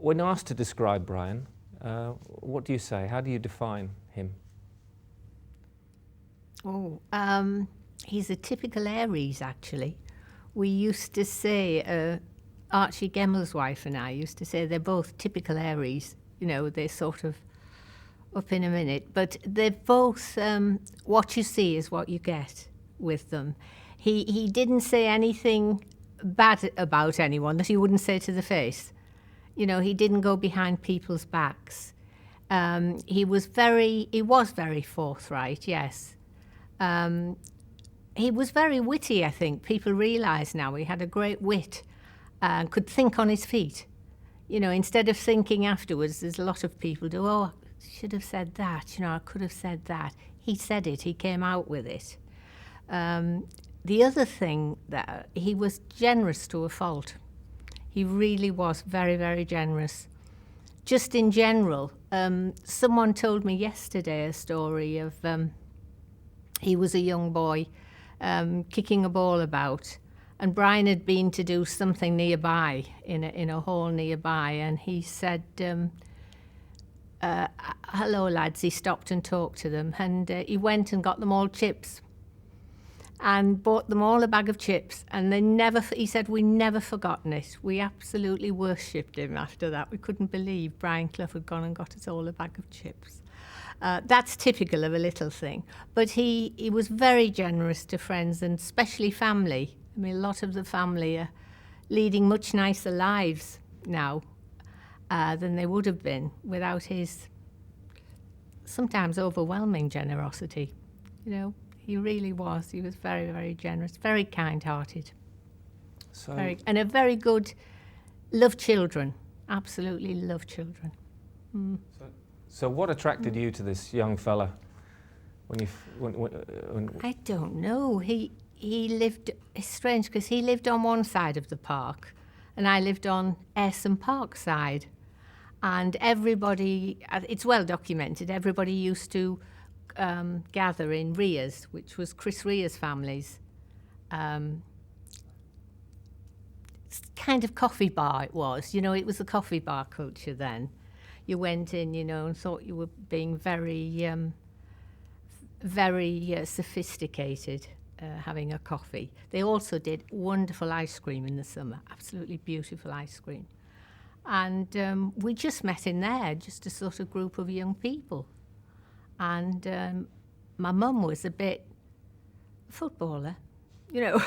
When asked to describe Brian, what do you say? How do you define him? Oh, he's a typical Aries, actually. We used to say, Archie Gemmell's wife and I used to say they're both typical Aries. You know, they're sort of up in a minute. But they're both, what you see is what you get with them. He didn't say anything bad about anyone that he wouldn't say to the face. You know, he didn't go behind people's backs. He was very forthright, yes. He was very witty, I think. People realise now he had a great wit and could think on his feet. You know, instead of thinking afterwards, there's a lot of people do, oh, I should have said that, you know, I could have said that. He said it, he came out with it. The other thing, that he was generous to a fault. He really was very, very generous. Just in general, someone told me yesterday a story of he was a young boy kicking a ball about, and Brian had been to do something nearby in a hall nearby, and he said, hello lads. He stopped and talked to them, and he went and got them all chips and bought them all a bag of chips, and he said, we never forgotten it. We absolutely worshipped him after that. We couldn't believe Brian Clough had gone and got us all a bag of chips. That's typical of a little thing. But he was very generous to friends and especially family. I mean, a lot of the family are leading much nicer lives now than they would have been without his sometimes overwhelming generosity. You know, he really was. He was very, very generous, very kind-hearted. And a very good, loved children. Absolutely loved children. Mm. So what attracted you to this young fella when I don't know. He lived, it's strange because he lived on one side of the park and I lived on Ayrson Park side. And everybody, it's well documented, everybody used to gather in Rea's, which was Chris Rea's family's kind of coffee bar it was. You know, it was a coffee bar culture then. You went in, you know, and thought you were being very, very sophisticated having a coffee. They also did wonderful ice cream in the summer, absolutely beautiful ice cream. And we just met in there, just a sort of group of young people. And my mum was a bit footballer, you know.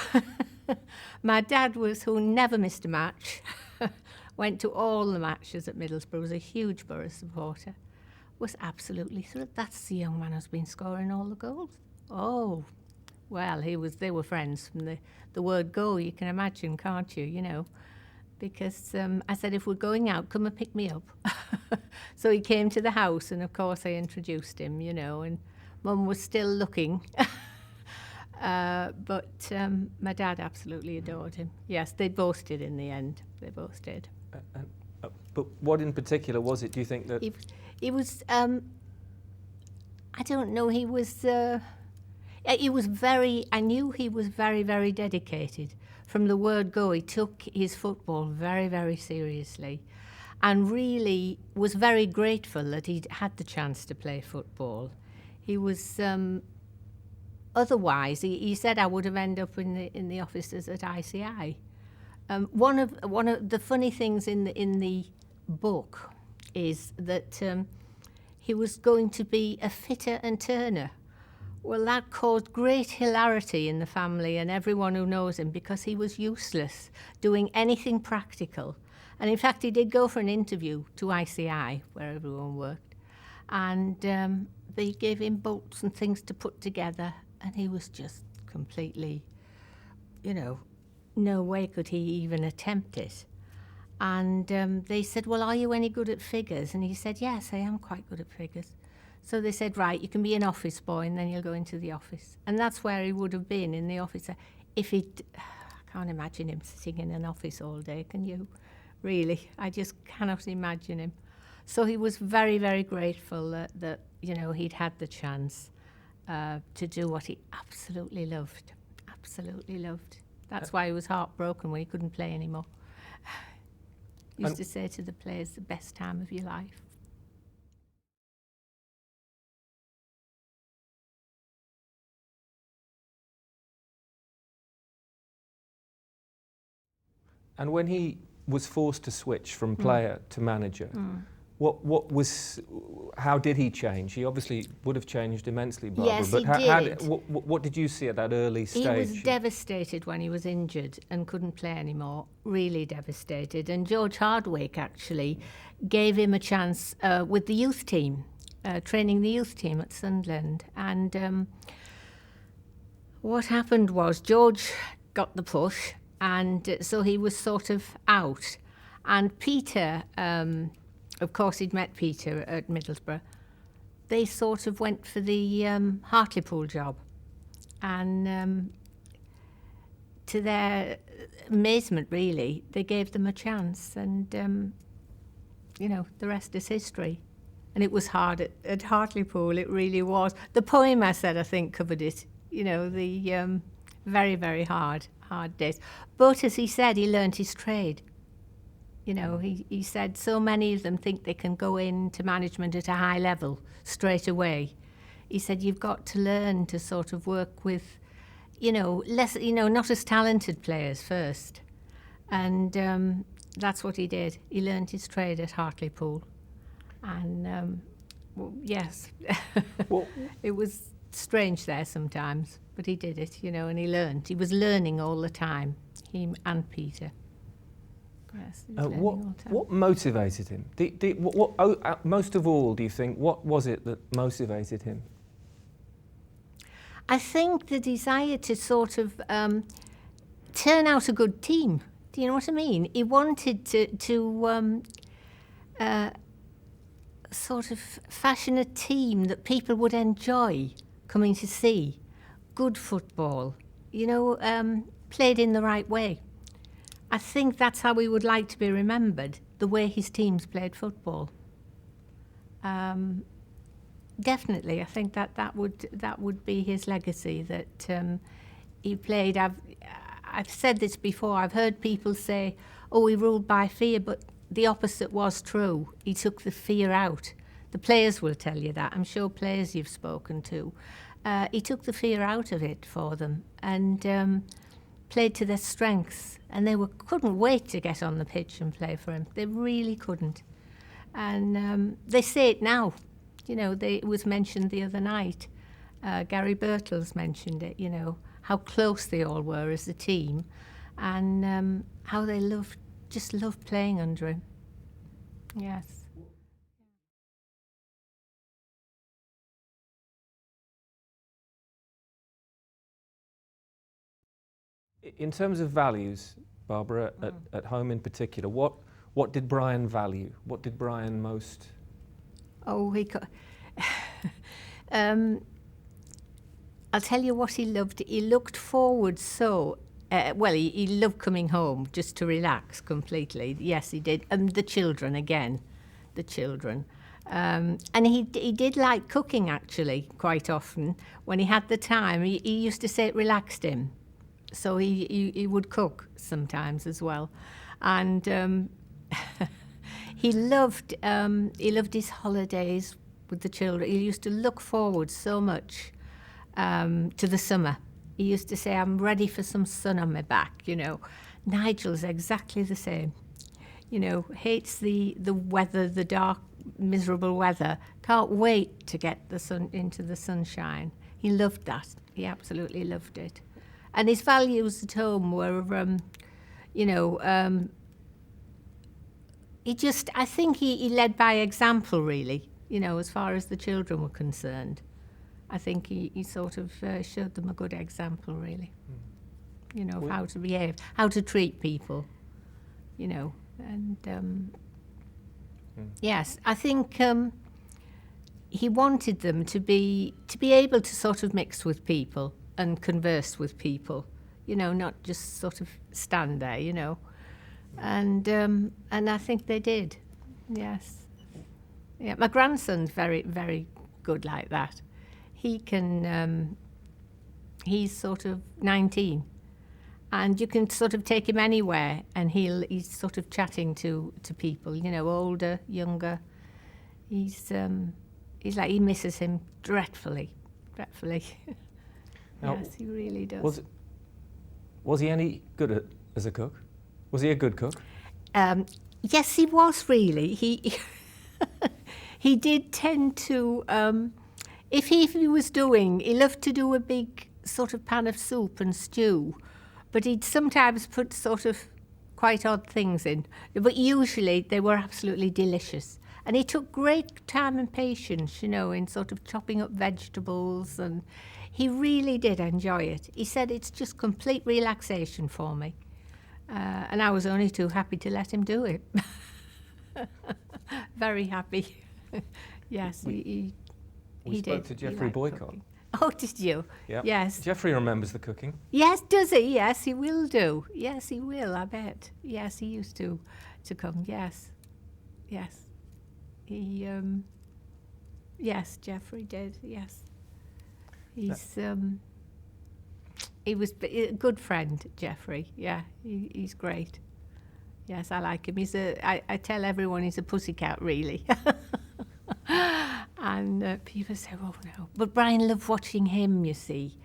My dad was, who never missed a match, went to all the matches at Middlesbrough, was a huge Borough supporter, was absolutely thrilled. That's the young man who's been scoring all the goals. Oh, well, they were friends from the word go, you can imagine, can't you, you know. Because I said, if we're going out, come and pick me up. So he came to the house, and of course I introduced him, you know, and Mum was still looking. But my dad absolutely adored him. Yes, they both did in the end. They both did. But what in particular was it, do you think, that... He was, I don't know, he was very, I knew he was very, very dedicated. From the word go, he took his football very, very seriously and really was very grateful that he'd had the chance to play football. He was, otherwise, he said I would have ended up in the offices at ICI. One of the funny things in the book is that he was going to be a fitter and turner. Well, that caused great hilarity in the family and everyone who knows him, because he was useless doing anything practical. And in fact, he did go for an interview to ICI, where everyone worked, and they gave him bolts and things to put together, and he was just completely, you know, no way could he even attempt it. And they said, well, are you any good at figures? And he said, yes, I am quite good at figures. So they said, right, you can be an office boy and then you'll go into the office. And that's where he would have been, in the office. If I can't imagine him sitting in an office all day, can you? Really, I just cannot imagine him. So he was very, very grateful that you know, he'd had the chance to do what he absolutely loved. Absolutely loved. That's why he was heartbroken when he couldn't play anymore. Used to say to the players, the best time of your life. And when he was forced to switch from player to manager, how did he change? He obviously would have changed immensely, Barbara. Yes, but he did. What did you see at that early stage? He was devastated when he was injured and couldn't play anymore, really devastated. And George Hardwick actually gave him a chance with the youth team, training the youth team at Sunderland. And what happened was George got the push, and so he was sort of out. And Peter, of course he'd met Peter at Middlesbrough, they sort of went for the Hartlepool job. And to their amazement, really, they gave them a chance. And, you know, the rest is history. And it was hard at Hartlepool, it really was. The poem I said, I think, covered it. You know, the very, very hard days. But as he said, he learned his trade. You know, he said so many of them think they can go into management at a high level straight away. He said you've got to learn to sort of work with, you know, not as talented players first. And that's what he did. He learned his trade at Hartlepool. And well, yes, it was strange there sometimes, but he did it, you know, and he learned. He was learning all the time, him and Peter. Yes, what motivated him? Most of all, do you think, what was it that motivated him? I think the desire to sort of turn out a good team. Do you know what I mean? He wanted to sort of fashion a team that people would enjoy coming to see. Good football, you know, played in the right way. I think that's how he would like to be remembered, the way his teams played football. Definitely, I think that would be his legacy, that he played. I've said this before, I've heard people say, oh, he ruled by fear, but the opposite was true. He took the fear out. The players will tell you that. I'm sure players you've spoken to. He took the fear out of it for them and played to their strengths. And they couldn't wait to get on the pitch and play for him. They really couldn't. And they say it now. You know, it was mentioned the other night. Gary Birtles mentioned it, you know, how close they all were as a team and how they just loved playing under him. Yes. In terms of values, Barbara, at home in particular, what did Brian value? What did Brian most? Oh, I'll tell you what he loved. He looked forward so. He loved coming home just to relax completely. Yes, he did. And the children again, the children. And he did like cooking actually quite often. When he had the time, he used to say it relaxed him. So he would cook sometimes as well, and he loved his holidays with the children. He used to look forward so much to the summer. He used to say, "I'm ready for some sun on my back." You know, Nigel's exactly the same. You know, hates the weather, the dark, miserable weather. Can't wait to get the sun into the sunshine. He loved that. He absolutely loved it. And his values at home were, I think he led by example, really, you know, as far as the children were concerned. I think he sort of showed them a good example, really, you know, of how to behave, how to treat people, you know. And, yes, I think he wanted them to be able to sort of mix with people and converse with people, you know, not just sort of stand there, you know. And I think they did, yes. Yeah, my grandson's very, very good like that. He can, he's sort of 19, and you can sort of take him anywhere, and he's sort of chatting to people, you know, older, younger. He's like, he misses him dreadfully. Now, yes, he really does. Was he any good as a cook? Was he a good cook? Yes, he was really. He did tend to, if he was doing, he loved to do a big sort of pan of soup and stew, but he'd sometimes put sort of quite odd things in. But usually they were absolutely delicious. And he took great time and patience, you know, in sort of chopping up vegetables, and he really did enjoy it. He said, it's just complete relaxation for me. And I was only too happy to let him do it. Very happy. Yes, he We spoke did. to Geoffrey Boycott. Cooking. Oh, did you? Yep. Yes. Geoffrey remembers the cooking. Yes, does he? Yes, he will do. Yes, he will, I bet. Yes, he used to come. Yes. He, yes, Geoffrey did, yes. He was a good friend, Geoffrey. Yeah, he's great. Yes, I like him. I tell everyone he's a pussycat, really. And people say, oh no. But Brian loved watching him, you see,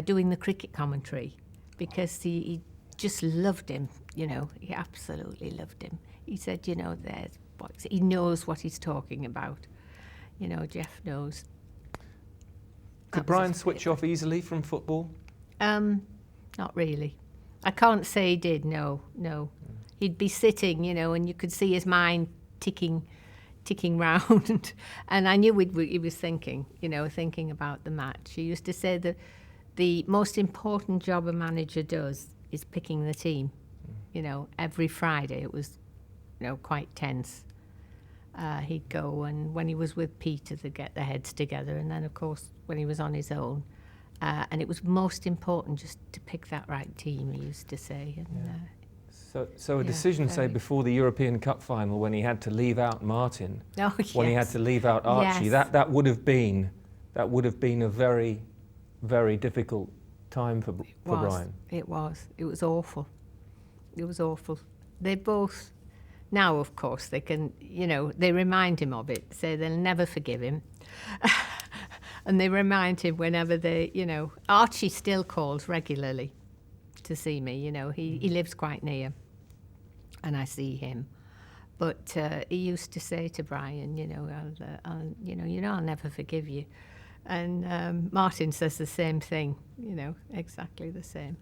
doing the cricket commentary, because he just loved him, you know. He absolutely loved him. He said, you know, he knows what he's talking about. You know, Jeff knows. Could Brian switch off easily from football? Not really. I can't say he did, no. He'd be sitting, you know, and you could see his mind ticking round. And I knew he was thinking about the match. He used to say that the most important job a manager does is picking the team. You know, every Friday it was, you know, quite tense. He'd go, and when he was with Peter, they'd get their heads together. And then, of course, when he was on his own, and it was most important just to pick that right team, he used to say. And, So a decision, say, before the European Cup final, when he had to leave out Martin, when he had to leave out Archie, that would have been a very, very difficult time for Brian. It was awful. It was awful. They both, now of course they can, you know, they remind him of it, say they'll never forgive him. And they remind him whenever they, you know, Archie still calls regularly to see me, you know, he lives quite near, and I see him. But he used to say to Brian, you know, I'll never forgive you. And Martin says the same thing, you know, exactly the same.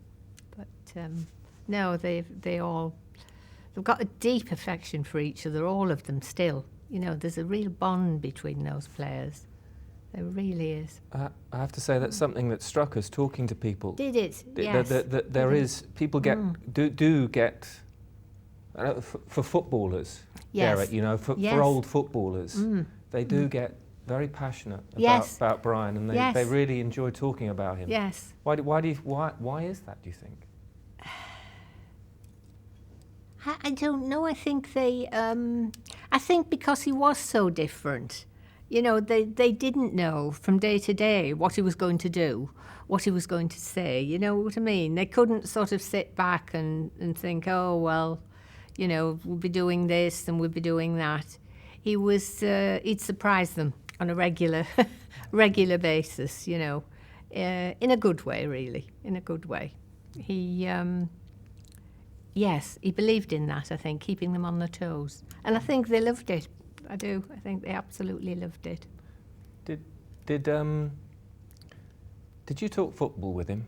But no, they've got a deep affection for each other, all of them still. You know, there's a real bond between those players. There really is. I have to say that's something that struck us talking to people. Did it? Yes. There is, people get, do get, for footballers, Garrett, you know, for old footballers, they do get very passionate about Brian, and they really enjoy talking about him. Yes. Why is that, do you think? I don't know. I think I think because he was so different. You know, they didn't know from day to day what he was going to do, what he was going to say. You know what I mean? They couldn't sort of sit back and think, oh, well, you know, we'll be doing this and we'll be doing that. He'd surprise them on a regular basis, you know, in a good way, really, in a good way. Yes, he believed in that, I think, keeping them on their toes. And I think they loved it. I do. I think they absolutely loved it. Did you talk football with him?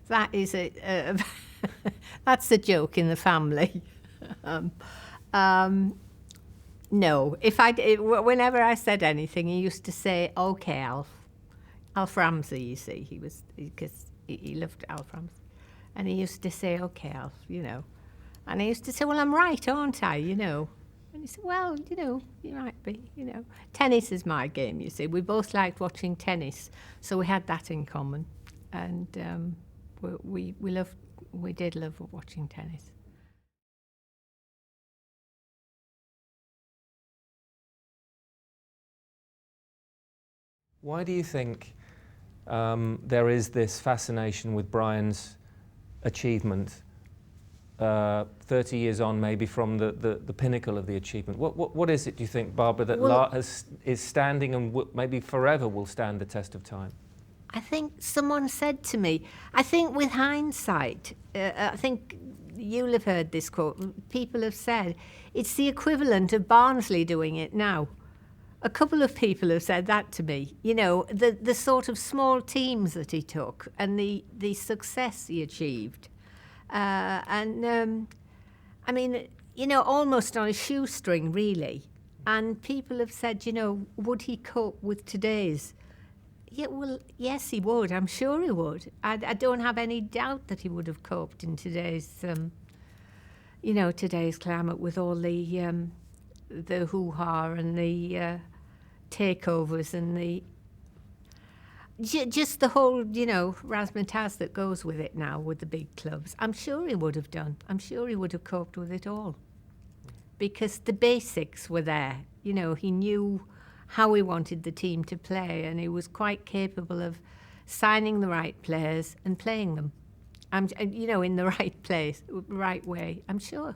That is that's a joke in the family. No, whenever I said anything, he used to say, "Okay, Alf Ramsey." You see, because he loved Alf Ramsey, and he used to say, "Okay, Alf," you know, and I used to say, "Well, I'm right, aren't I?" You know. And he said, well, you know, you might be, you know. Tennis is my game, you see. We both liked watching tennis, so we had that in common. And we did love watching tennis. Why do you think there is this fascination with Brian's achievement 30 years on, maybe from the pinnacle of the achievement? What is it, do you think, Barbara, that is standing and maybe forever will stand the test of time? I think someone said to me, I think with hindsight, I think you'll have heard this quote, people have said, it's the equivalent of Barnsley doing it now. A couple of people have said that to me, you know, the sort of small teams that he took and the success he achieved. I mean, you know, almost on a shoestring, really. And people have said, you know, would he cope with today's? Yeah, well, yes, he would. I'm sure he would. I don't have any doubt that he would have coped in today's, you know, today's climate with all the hoo-ha and the takeovers and the just the whole, you know, razzmatazz that goes with it now with the big clubs. I'm sure he would have done. I'm sure he would have coped with it all because the basics were there. You know, he knew how he wanted the team to play, and he was quite capable of signing the right players and playing them, you know, in the right place, right way. I'm sure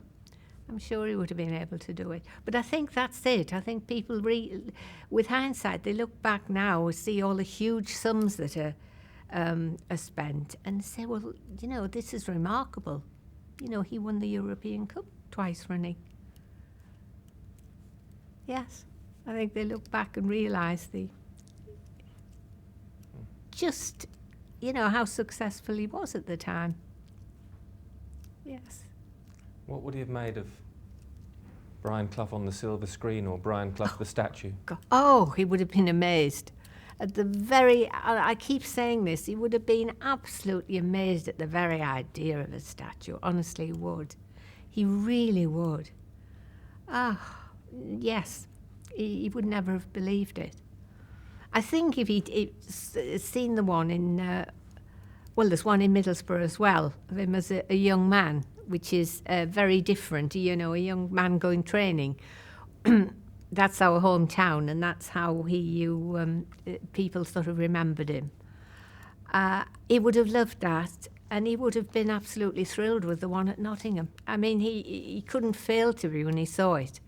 he would have been able to do it. But I think that's it. I think people, with hindsight, they look back now and see all the huge sums that are spent and say, well, you know, this is remarkable. You know, he won the European Cup twice running. Yes. I think they look back and realise just, you know, how successful he was at the time. Yes. What would he have made of Brian Clough on the silver screen or Brian Clough the statue? God. Oh, he would have been amazed. At the very, I keep saying this, he would have been absolutely amazed at the very idea of a statue. Honestly, he would. He really would. Yes. He would never have believed it. I think if he'd seen the one in, well, there's one in Middlesbrough as well, of him as a young man, which is very different, you know, a young man going training. That's our hometown, and that's how people sort of remembered him. He would have loved that, and he would have been absolutely thrilled with the one at Nottingham. I mean, he couldn't fail to be when he saw it.